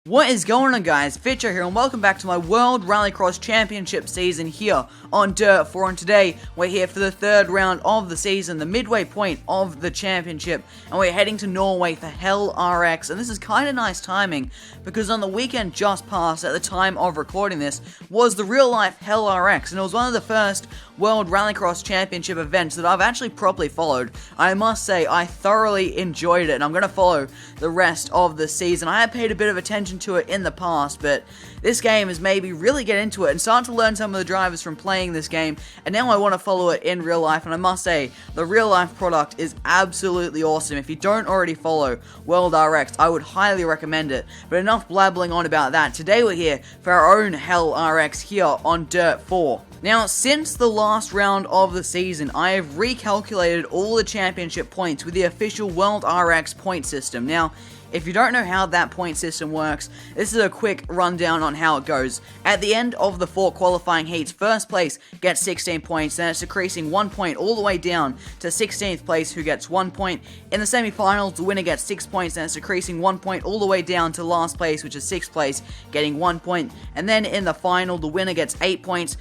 What is going on, guys? Fitcho here, and welcome back to my World Rallycross Championship season here on Dirt 4. And today, we're here for the third round of the season, the midway point of the championship, and we're heading to Norway for Hell RX. And this is kind of nice timing, because on the weekend just past, at the time of recording this, was the real-life Hell RX, and it was one of the first World Rallycross Championship events that I've actually properly followed. I must say, I thoroughly enjoyed it, and I'm going to follow the rest of the season. I had paid a bit of attention to it in the past, but this game has made me really get into it and start to learn some of the drivers from playing this game, and now I want to follow it in real life. And I must say, the real life product is absolutely awesome. If you don't already follow World RX, I would highly recommend it. But enough blabbling on about that. Today we're here for our own Hell RX here on Dirt 4. Now, since the last round of the season, I have recalculated all the championship points with the official World RX point system. Now, if you don't know how that point system works, this is a quick rundown on how it goes. At the end of the 4 qualifying heats, first place gets 16 points, then it's decreasing 1 point all the way down to 16th place, who gets 1 point. In the semi-finals, the winner gets 6 points, and it's decreasing 1 point all the way down to last place, which is 6th place, getting 1 point. And then in the final, the winner gets 8 points.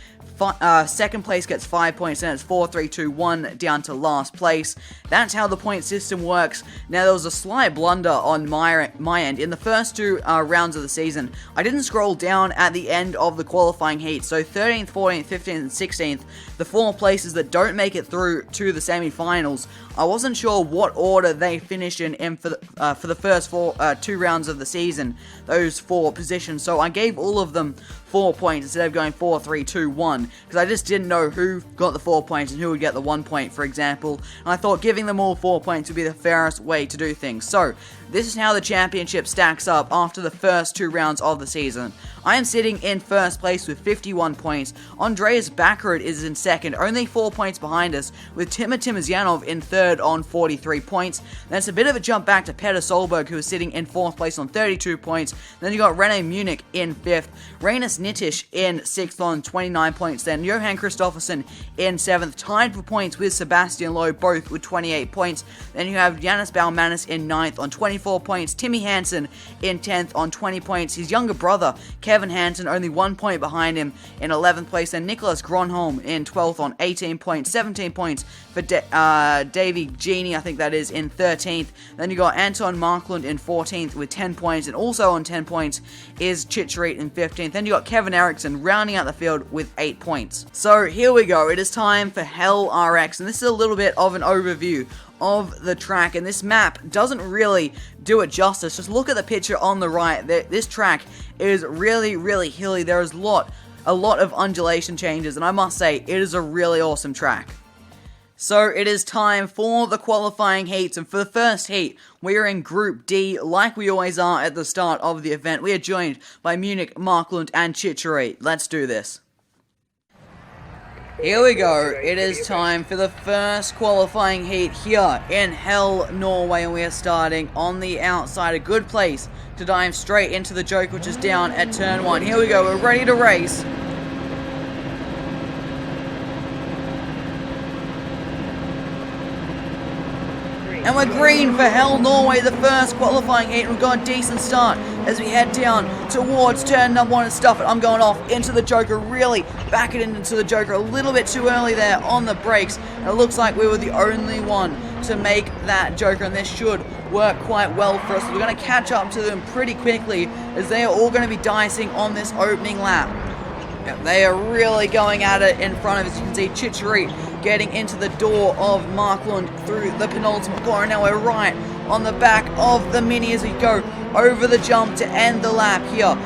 Second place gets 5 points, and it's 4, 3, 2, 1 down to last place. That's how the point system works. Now, there was a slight blunder on my end. In the first 2 rounds of the season, I didn't scroll down at the end of the qualifying heat. So 13th, 14th, 15th, and 16th, the 4 places that don't make it through to the semi-finals, I wasn't sure what order they finished in for the first 2 rounds of the season, those 4 positions. So I gave all of them 4 points instead of going 4, 3, 2, 1, because I just didn't know who got the 4 points and who would get the 1 point, for example, and I thought giving them all 4 points would be the fairest way to do things. So, this is how the championship stacks up after the first 2 rounds of the season. I am sitting in first place with 51 points. Andreas Backerud is in second, only 4 points behind us, with Timur Timizyanov in third on 43 points. That's a bit of a jump back to Petter Solberg, who is sitting in 4th place on 32 points. Then you got Rene Munich in 5th, Reinus Nitish in 6th on 29 points, then Johan Kristoffersen in 7th, tied for points with Sebastian Loeb, both with 28 points. Then you have Janis Baumanis in 9th on 24 points, Timmy Hansen in 10th on 20 points, his younger brother Kevin Hansen only 1 point behind him in 11th place, and Nicholas Gronholm in 12th on 18 points, 17 points for Davy Genie, I think that is, in 13th. Then you got Anton Marklund in 14th with 10 points, and also on 10 points is Chitcherit in 15th. Then you got Kevin Eriksson rounding out the field with 8 points. So here we go, it is time for Hell RX, and this is a little bit of an overview of the track, and this map doesn't really do it justice. Just look at the picture on the right. This track is really hilly. There is a lot of undulation changes, and I must say, it is a really awesome track. So it is time for the qualifying heats, and for the first heat, we are in Group D, like we always are at the start of the event. We are joined by Munich, Marklund, and Chitcherit. Let's do this. Here we go, it is time for the first qualifying heat here in Hell, Norway, and we are starting on the outside, a good place to dive straight into the joke, which is down at turn 1. Here we go, we're ready to race. And we're green for Hell Norway, the first qualifying heat. We've got a decent start as we head down towards turn number 1 and Stoffel. I'm going off into the Joker, really back it into the Joker a little bit too early there on the brakes. And it looks like we were the only one to make that Joker, and this should work quite well for us. We're going to catch up to them pretty quickly as they are all going to be dicing on this opening lap. Yeah, they are really going at it in front of us. You can see Chitcherit getting into the door of Marklund through the penultimate corner. Now we're right on the back of the Mini as we go over the jump to end the lap here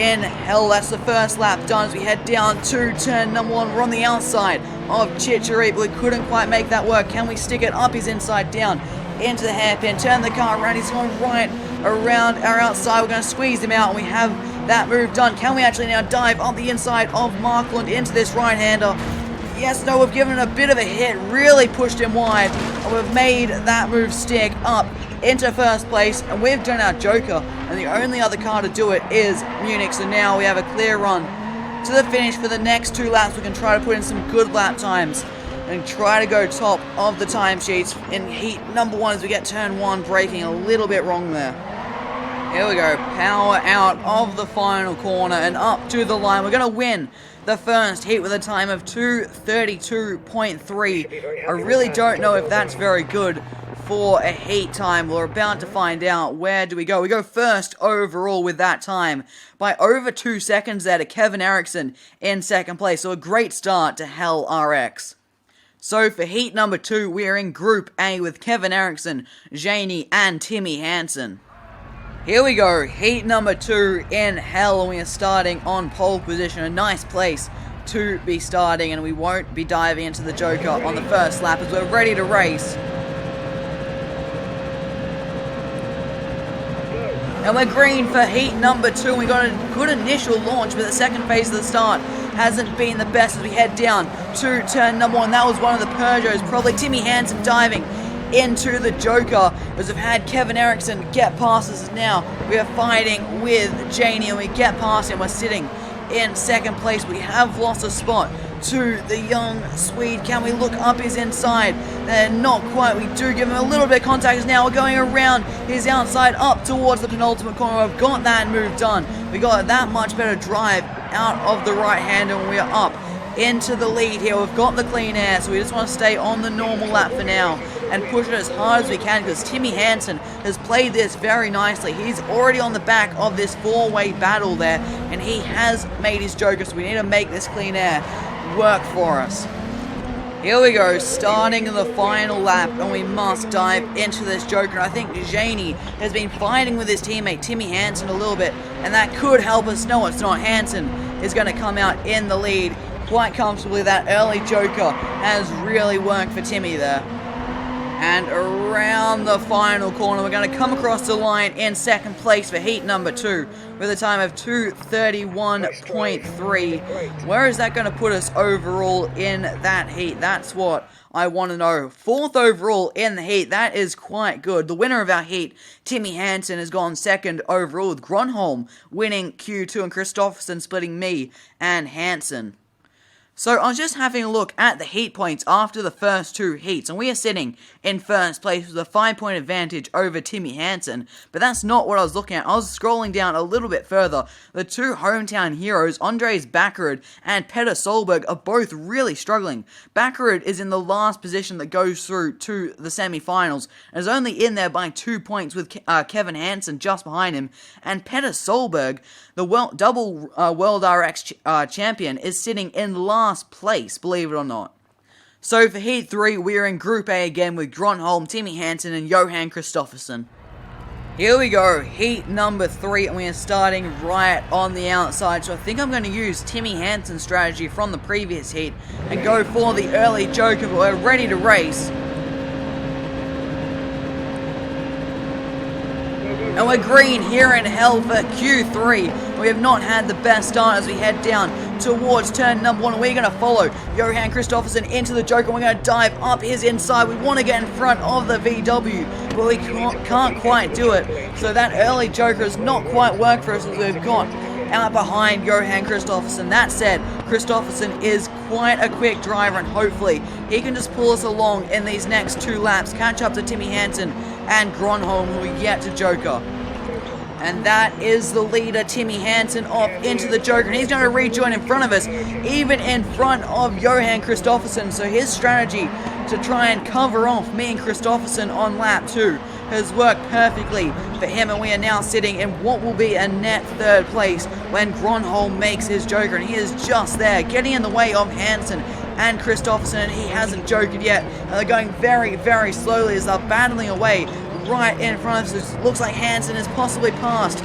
in Hell. That's the first lap done as we head down to turn number 1. We're on the outside of Chitcherit, but we couldn't quite make that work. Can we stick it up his inside down into the hairpin, turn the car around? He's going right around our outside. We're going to squeeze him out, and we have that move done. Can we actually now dive up the inside of Marklund into this right-hander? Yes, no, we've given it a bit of a hit, really pushed him wide, and we've made that move stick up into first place, and we've done our Joker, and the only other car to do it is Munich. So now we have a clear run to the finish for the next 2 laps. We can try to put in some good lap times and try to go top of the timesheets in heat number 1 as we get turn 1 braking a little bit wrong there. Here we go, power out of the final corner and up to the line. We're going to win the first heat with a time of 2:32.3. I really don't know if that's very good for a heat time. We're about to find out. Where do we go? We go first overall with that time by over 2 seconds there to Kevin Eriksson in second place. So a great start to Hell RX. So for heat number 2, we're in Group A with Kevin Eriksson, Janie, and Timmy Hansen. Here we go, heat number 2 in Hell, and we are starting on pole position. A nice place to be starting, and we won't be diving into the Joker on the first lap as we're ready to race. And we're green for heat number 2, and we got a good initial launch, but the second phase of the start hasn't been the best as we head down to turn number 1. That was one of the Peugeots, probably Timmy Hansen diving into the Joker, as we've had Kevin Eriksson get past us. Now we are fighting with Janie, and we get past him. We're sitting in second place. We have lost a spot to the young Swede. Can we look up his inside? Not quite. We do give him a little bit of contact. Now we're going around his outside up towards the penultimate corner. We've got that move done. We got that much better drive out of the right hand, and we are up into the lead here. We've got the clean air, so we just want to stay on the normal lap for now and push it as hard as we can, because Timmy Hansen has played this very nicely. He's already on the back of this four-way battle there, and he has made his Joker, so we need to make this clean air work for us. Here we go, starting the final lap, and we must dive into this Joker. I think Janie has been fighting with his teammate Timmy Hansen a little bit, and that could help us. No, it's not. Hansen is going to come out in the lead quite comfortably. That early Joker has really worked for Timmy there. And around the final corner, we're going to come across the line in second place for heat number 2 with a time of 2:31.3. Where is that going to put us overall in that heat? That's what I want to know. 4th overall in the heat. That is quite good. The winner of our heat, Timmy Hansen, has gone 2nd overall, with Gronholm winning Q2 and Kristoffersen splitting me and Hansen. So I was just having a look at the heat points after the first 2 heats, and we are sitting in first place with a 5-point advantage over Timmy Hansen. But that's not what I was looking at. I was scrolling down a little bit further. The 2 hometown heroes, Andres Bakkerud and Petter Solberg, are both really struggling. Bakkerud is in the last position that goes through to the semi-finals, and is only in there by 2 points with Kevin Hansen just behind him. And Petter Solberg, the double World RX champion, is sitting in last place, believe it or not. So for Heat 3, we're in Group A again with Gronholm, Timmy Hansen, and Johan Kristoffersen. Here we go, Heat number 3, and we are starting right on the outside. So I think I'm going to use Timmy Hansen's strategy from the previous heat and go for the early Joker, but we're ready to race. And we're green here in Hell for Q3. We have not had the best start as we head down towards turn number 1. We're going to follow Johan Kristoffersen into the Joker. We're going to dive up his inside. We want to get in front of the VW, but we can't quite do it. So that early Joker has not quite worked for us as we've got out behind Johan Kristoffersen. That said, Kristoffersen is quite a quick driver, and hopefully he can just pull us along in these next 2 laps, catch up to Timmy Hansen and Gronholm, who we get to Joker. And that is the leader, Timmy Hansen, off into the Joker, and he's going to rejoin in front of us, even in front of Johan Kristoffersen. So his strategy to try and cover off me and Kristoffersen on lap 2 has worked perfectly for him, and we are now sitting in what will be a net 3rd place when Gronholm makes his Joker, and he is just there, getting in the way of Hansen and Kristoffersen, and he hasn't Jokered yet. And they're going very, very slowly as they're battling away right in front of us. It looks like Hansen is possibly passed.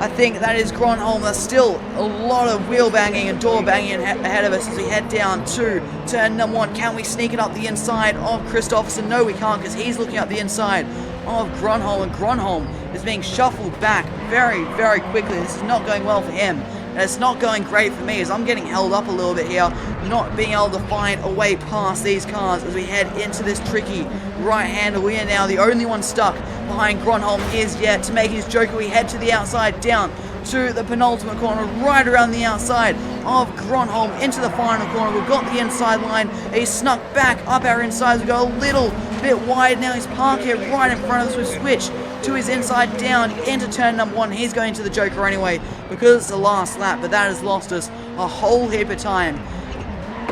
I think that is Gronholm. There's still a lot of wheel banging and door banging ahead of us as we head down to turn number 1. Can we sneak it up the inside of Kristoffersen? No, we can't, because he's looking up the inside of Gronholm, and Gronholm is being shuffled back very, very quickly. This is not going well for him. And it's not going great for me as I'm getting held up a little bit here, not being able to find a way past these cars as we head into this tricky right-hander. We are now the only one stuck behind Gronholm. He is yet to make his Joker. We head to the outside, down to the penultimate corner, right around the outside of Gronholm into the final corner. We've got the inside line. He's snuck back up our insides. We go a little bit wide now. He's parked here right in front of us. We switch to his inside down into turn number 1. He's going to the Joker anyway because it's the last lap, but that has lost us a whole heap of time.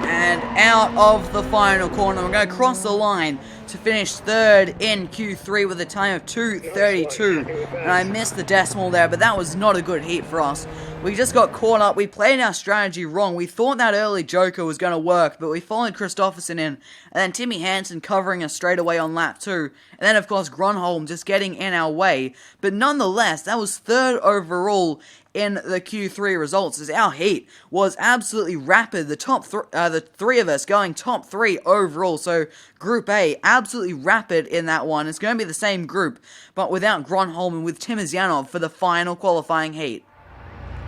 And out of the final corner, we're going to cross the line to finish third in Q3 with a time of 2:32. And I missed the decimal there, but that was not a good heat for us. We just got caught up. We played our strategy wrong. We thought that early Joker was going to work, but we followed Kristoffersen in, and then Timmy Hansen covering us straight away on lap 2. And then, of course, Grönholm just getting in our way. But nonetheless, that was third overall in the Q3 results, as our heat was absolutely rapid. The three of us going top 3 overall. So Group A, absolutely rapid in that one. It's going to be the same group, but without Grönholm and with Timizyanov for the final qualifying heat.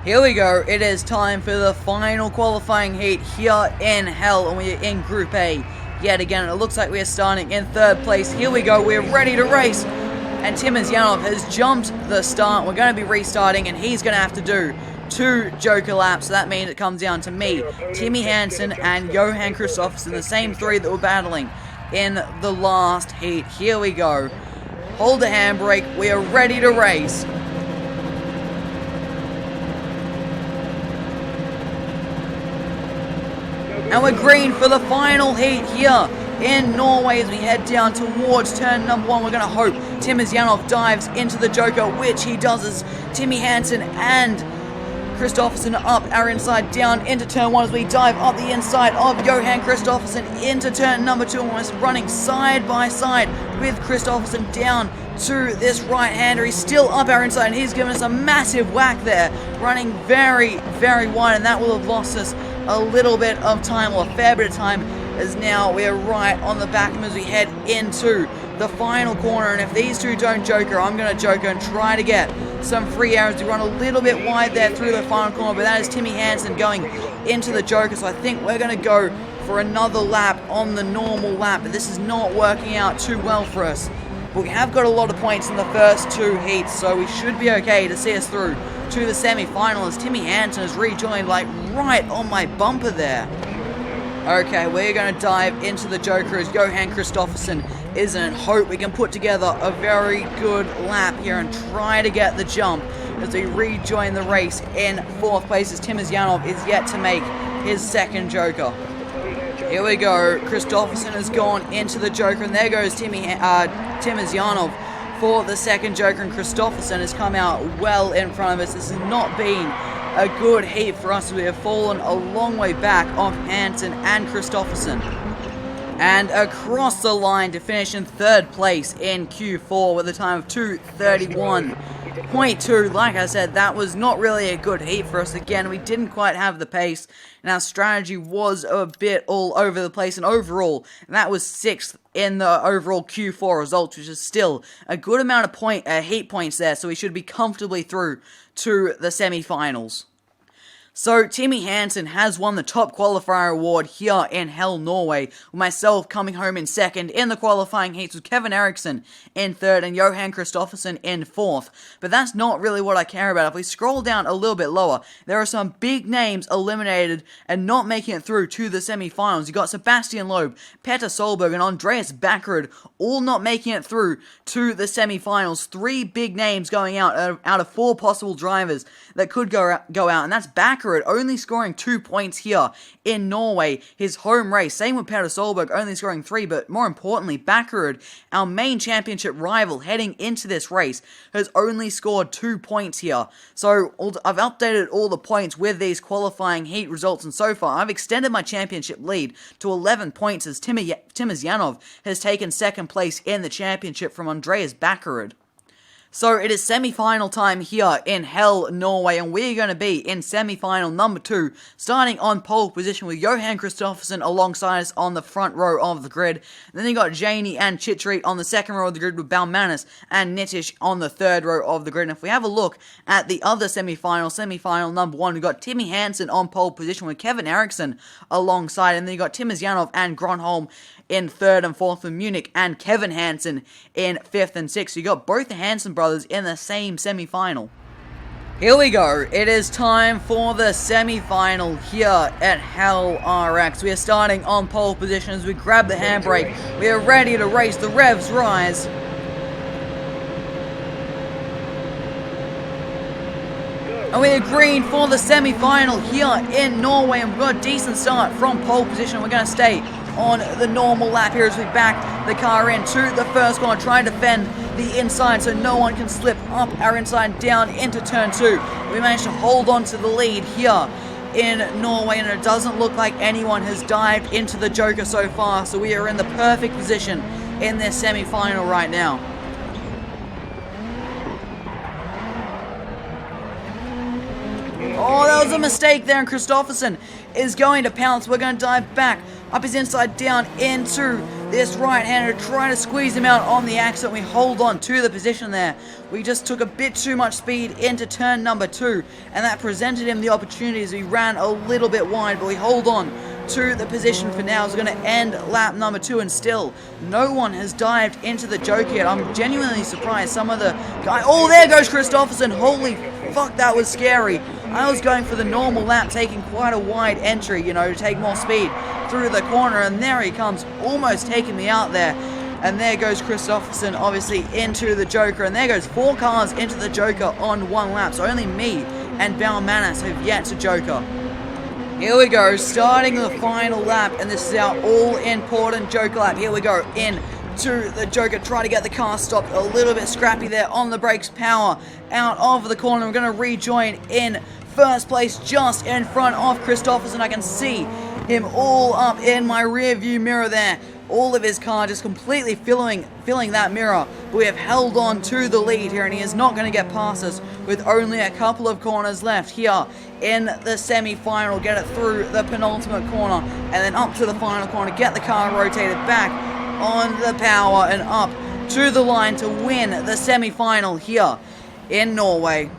Here we go, it is time for the final qualifying heat here in Hell, and we're in Group A yet again. It looks like we're starting in third place. Here we go, we're ready to race. And Timizyanov has jumped the start. We're going to be restarting, and he's going to have to do 2 Joker laps. So that means it comes down to me, Timmy Hansen, and Johan Kristoffersen, the same 3 that were battling in the last heat. Here we go. Hold the handbrake. We are ready to race. And we're green for the final heat here in Norway as we head down towards turn number 1. We're going to hope Timizyanov dives into the Joker, which he does as Timmy Hansen and Kristoffersen up our inside down into turn 1 as we dive up the inside of Johan Kristoffersen into turn number 2, almost running side by side with Kristoffersen down to this right-hander. He's still up our inside, and he's given us a massive whack there, running very, very wide, and that will have lost us a little bit of time, or a fair bit of time, as now we're right on the back of him as we head into the final corner. And if these 2 don't Joker, I'm going to Joker and try to get some free arrows to run a little bit wide there through the final corner, but that is Timmy Hansen going into the Joker, so I think we're going to go for another lap on the normal lap, but this is not working out too well for us. But we have got a lot of points in the first 2 heats, so we should be okay to see us through to the semi-final as Timmy Hansen has rejoined, like, right on my bumper there. Okay, we're going to dive into the Joker as Johan Kristoffersen is in, and hope we can put together a very good lap here and try to get the jump as we rejoin the race in 4th place as Timizyanov is yet to make his 2nd Joker. Here we go, Kristoffersen has gone into the Joker, and there goes Timizyanov for the 2nd Joker, and Kristoffersen has come out well in front of us. This has not been a good heat for us. We have fallen a long way back off Hansen and Kristoffersen. And across the line to finish in 3rd place in Q4 with a time of 2:31.2. Like I said, that was not really a good heat for us. Again, we didn't quite have the pace, and our strategy was a bit all over the place. And overall, that was 6th in the overall Q4 results, which is still a good amount of heat points there, so we should be comfortably through to the semi-finals. So, Timmy Hansen has won the top qualifier award here in Hell, Norway, with myself coming home in 2nd in the qualifying heats, with Kevin Eriksson in 3rd and Johan Kristoffersen in 4th. But that's not really what I care about. If we scroll down a little bit lower, there are some big names eliminated and not making it through to the semi-finals. You got Sebastian Loeb, Petter Solberg, and Andreas Backerud all not making it through to the semi-finals. 3 big names going out of 4 possible drivers that could go out, and that's Backerud only scoring 2 points here in Norway, his home race. Same with Petter Solberg only scoring 3, but more importantly, Backerud, our main championship rival heading into this race, has only scored 2 points here. So I've updated all the points with these qualifying heat results, and so far I've extended my championship lead to 11 points as Timizyanov has taken 2nd place in the championship from Andreas Backerud. So it is semi-final time here in Hell, Norway, and we're going to be in semi-final number 2, starting on pole position with Johan Kristoffersen alongside us on the front row of the grid. And then you got Jani and Chitri on the 2nd row of the grid with Balmanis and Nitish on the 3rd row of the grid. And if we have a look at the other semi-final number 1, we've got Timmy Hansen on pole position with Kevin Eriksson alongside, and then you got Timizyanov and Grönholm in 3rd and 4th with Munich, and Kevin Hansen in 5th and 6th. So you got both the Hansen brothers in the same semi-final. Here we go. It is time for the semi-final here at Hell RX. We are starting on pole position as we grab the handbrake. We are ready to race. The revs rise. And we're green for the semi-final here in Norway, and we've got a decent start from pole position. We're going to stay on the normal lap here as we back the car into the first corner, trying to defend the inside so no one can slip up our inside down into turn 2. We managed to hold on to the lead here in Norway, and it doesn't look like anyone has dived into the Joker so far, so we are in the perfect position in this semi-final right now. Oh, that was a mistake there, and Kristoffersson is going to pounce. We're going to dive back up his inside down into this right-hander, trying to squeeze him out on the exit. We hold on to the position there. We just took a bit too much speed into turn number 2, and that presented him the opportunity as we ran a little bit wide, but we hold on to the position for now. It's going to end lap number 2, and still no one has dived into the Joker yet. I'm genuinely surprised. Some of the guys... Oh, there goes Kristoffersson. Holy fuck, that was scary. I was going for the normal lap, taking quite a wide entry, you know, to take more speed through the corner, and there he comes, almost taking me out there. And there goes Kristoffersson, obviously, into the Joker, and there goes 4 cars into the Joker on 1 lap, so only me and Baumanis have yet to Joker. Here we go, starting the final lap, and this is our all-important Joker lap. Here we go, in to the Joker, try to get the car stopped, a little bit scrappy there on the brakes, power out of the corner. We're going to rejoin in first place, just in front of Kristoffersson. I can see him all up in my rear view mirror there. All of his car just completely filling that mirror. But we have held on to the lead here, and he is not going to get past us with only a couple of corners left here in the semi-final. Get it through the penultimate corner, and then up to the final corner, get the car rotated back on the power and up to the line to win the semi-final here in Norway.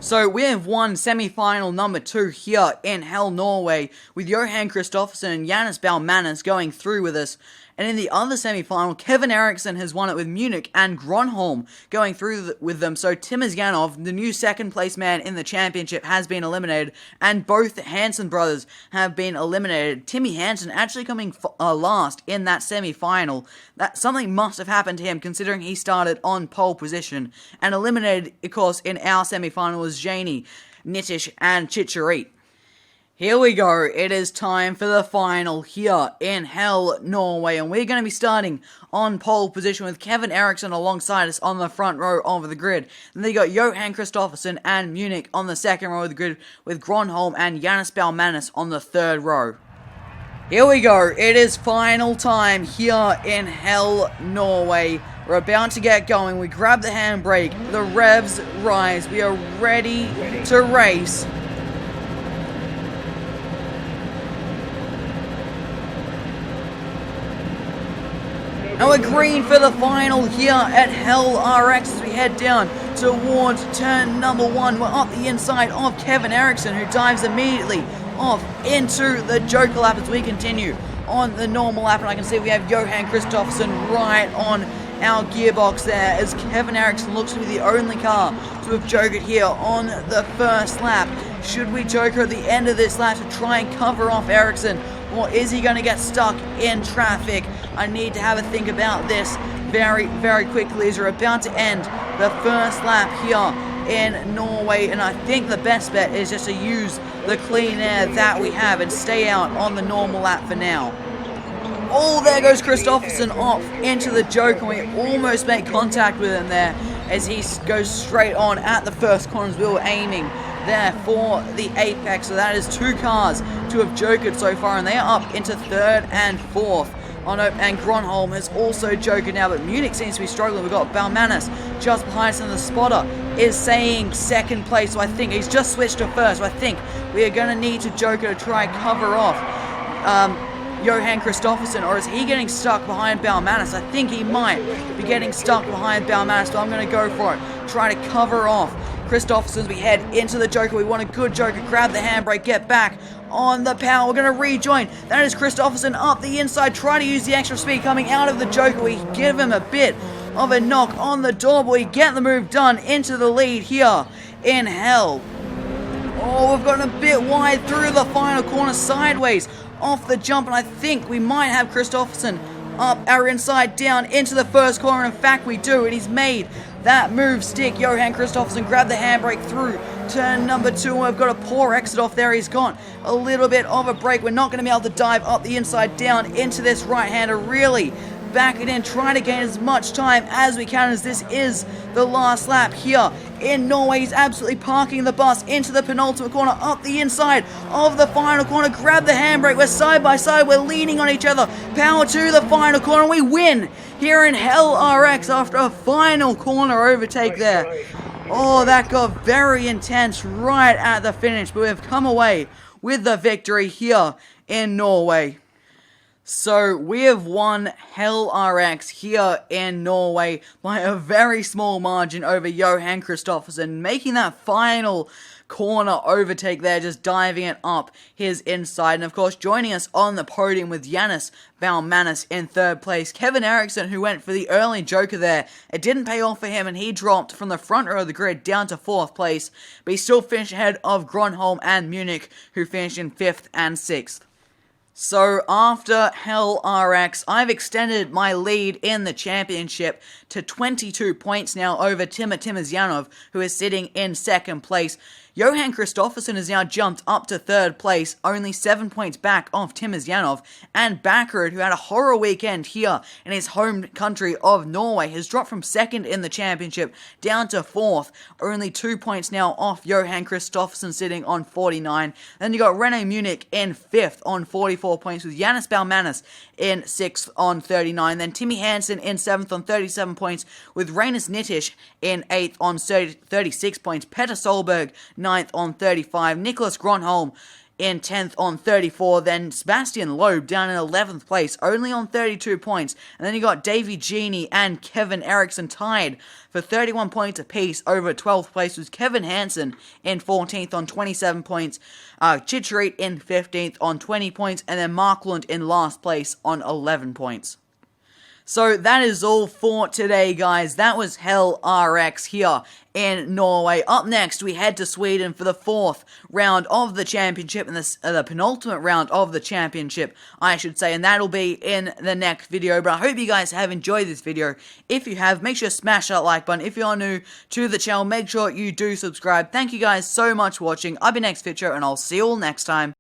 So we have won semi-final number 2 here in Hell, Norway, with Johan Kristoffersson and Jannis Baumanis going through with us. And in the other semi-final, Kevin Eriksson has won it with Munich and Gronholm going through with them. So Tim Izganov, the new second-place man in the championship, has been eliminated, and both Hansen brothers have been eliminated. Timmy Hansen actually coming last in that semi-final. That something must have happened to him, considering he started on pole position. And eliminated, of course, in our semi-final was Jani, Nitish, and Chicharit. Here we go, it is time for the final here in Hell, Norway, and we're going to be starting on pole position with Kevin Eriksson alongside us on the front row of the grid. And then you got Johan Kristoffersson and Munich on the second row of the grid, with Gronholm and Jannis Baumanis on the third row. Here we go, it is final time here in Hell, Norway. We're about to get going, we grab the handbrake, the revs rise, we are ready to race. And we're green for the final here at Hell RX as we head down towards turn number 1. We're up the inside of Kevin Eriksson, who dives immediately off into the Joker lap as we continue on the normal lap. And I can see we have Johan Kristoffersson right on our gearbox there, as Kevin Eriksson looks to be the only car to have jokered here on the first lap. Should we joker at the end of this lap to try and cover off Eriksson, or is he going to get stuck in traffic? I need to have a think about this very, very quickly as we're about to end the first lap here in Norway, and I think the best bet is just to use the clean air that we have and stay out on the normal lap for now. Oh, there goes Kristoffersson off into the Joker. We almost make contact with him there as he goes straight on at the first corner as we were aiming there for the apex. So that is 2 cars to have jokered so far, and they are up into 3rd and 4th. Oh no, and Gronholm has also jokered now, but Munich seems to be struggling. We've got Baumanis just behind us, and the spotter is saying 2nd place, so I think he's just switched to 1st. So I think we are going to need to joker to try and cover off Johan Kristoffersson, or is he getting stuck behind Baumanis? I think he might be getting stuck behind Baumanis, so I'm going to go for it. Try to cover off Kristoffersson as we head into the Joker. We want a good Joker. Grab the handbrake, get back on the power. We're going to rejoin. That is Kristoffersson up the inside, trying to use the extra speed coming out of the Joker. We give him a bit of a knock on the door, but we get the move done into the lead here in Hell. Oh, we've gotten a bit wide through the final corner, sideways off the jump, and I think we might have Kristoffersson up our inside down into the first corner. In fact, we do, and he's made that move stick. Johan Kristoffersson grabbed the handbrake through turn number 2. We've got a poor exit off there. He's got a little bit of a break. We're not going to be able to dive up the inside down into this right-hander. Really back it in, trying to gain as much time as we can, as this is the last lap here in Norway. He's absolutely parking the bus into the penultimate corner, up the inside of the final corner. Grab the handbrake. We're side by side. We're leaning on each other. Power to the final corner. And we win here in Hell RX after a final corner overtake there. Oh, that got very intense right at the finish, but we've come away with the victory here in Norway. So we have won Hell RX here in Norway by a very small margin over Johan Kristoffersson, making that final corner overtake there, just diving it up his inside. And of course, joining us on the podium with Janus Valmanis in 3rd place, Kevin Eriksson, who went for the early joker there. It didn't pay off for him, and he dropped from the front row of the grid down to 4th place, but he still finished ahead of Gronholm and Munich, who finished in 5th and 6th. So after Hell RX, I've extended my lead in the championship to 22 points now over Timur Timizyanov, who is sitting in 2nd place. Johan Kristoffersson has now jumped up to 3rd place, only 7 points back off Timizyanov, and Bakkerud, who had a horror weekend here in his home country of Norway, has dropped from 2nd in the championship down to 4th, only 2 points now off Johan Kristoffersson, sitting on 49. Then you got Renault Munich in 5th on 44 points, with Janus Balmanis in 6th on 39. Then Timmy Hansen in 7th on 37 points, with Rainis Nitish in 8th on 36 points. Petter Solberg 9th on 35. Nicholas Gronholm in 10th on 34. Then Sebastian Loeb down in 11th place, only on 32 points. And then you got Davy Genie and Kevin Eriksson tied for 31 points apiece over 12th place, was Kevin Hansen in 14th on 27 points. Chicherit in 15th on 20 points. And then Mark Lund in last place on 11 points. So that is all for today, guys. That was Hell RX here in Norway. Up next, we head to Sweden for the 4th round of the championship, and the penultimate round of the championship, I should say, and that'll be in the next video. But I hope you guys have enjoyed this video. If you have, make sure to smash that like button. If you are new to the channel, make sure you do subscribe. Thank you guys so much for watching. I've been Fitcho, and I'll see you all next time.